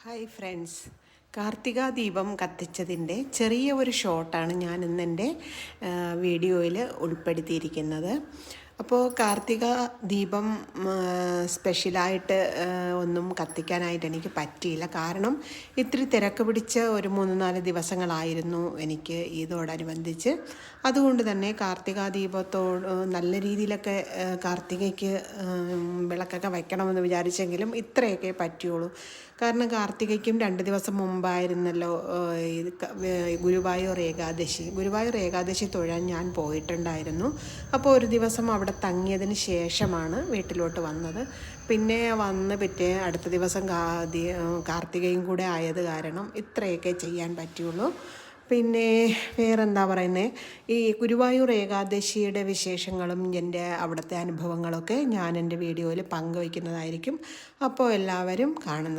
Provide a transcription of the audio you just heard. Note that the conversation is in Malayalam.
ഹായ് ഫ്രണ്ട്സ്, കാർത്തിക ദീപം കത്തിച്ചതിൻ്റെ ചെറിയ ഒരു ഷോട്ടാണ് ഞാൻ ഇന്നെൻ്റെ വീഡിയോയിൽ ഉൾപ്പെടുത്തിയിരിക്കുന്നത്. അപ്പോൾ കാർത്തിക ദീപം സ്പെഷ്യലായിട്ട് ഒന്നും കത്തിക്കാനായിട്ട് എനിക്ക് പറ്റിയില്ല. കാരണം ഇത്തിരി തിരക്ക് പിടിച്ച ഒരു 3-4 ദിവസങ്ങളായിരുന്നു എനിക്ക് ഇതോടനുബന്ധിച്ച്. അതുകൊണ്ട് തന്നെ കാർത്തിക ദീപത്തോട് നല്ല രീതിയിലൊക്കെ കാർത്തികയ്ക്ക് വിളക്കൊക്കെ വയ്ക്കണമെന്ന് വിചാരിച്ചെങ്കിലും ഇത്രയൊക്കെ പറ്റുള്ളൂ. കാരണം കാർത്തികയ്ക്കും 2 ദിവസം മുമ്പായിരുന്നല്ലോ ഗുരുവായൂർ ഏകാദശി തൊഴാൻ ഞാൻ പോയിട്ടുണ്ടായിരുന്നു. അപ്പോൾ ഒരു ദിവസം അവിടെ തങ്ങിയതിന് ശേഷമാണ് വീട്ടിലോട്ട് വന്നത്. പിന്നെ വന്ന് അടുത്ത ദിവസം കാർത്തികയും കൂടെ ആയത് കാരണം ഇത്രയൊക്കെ ചെയ്യാൻ പറ്റുള്ളൂ. പിന്നെ വേറെന്താ പറയുന്നത്, ഈ ഗുരുവായൂർ ഏകാദശിയുടെ വിശേഷങ്ങളും എൻ്റെ അവിടുത്തെ അനുഭവങ്ങളൊക്കെ ഞാൻ എൻ്റെ വീഡിയോയിൽ പങ്കുവയ്ക്കുന്നതായിരിക്കും. അപ്പോൾ എല്ലാവരും കാണുന്ന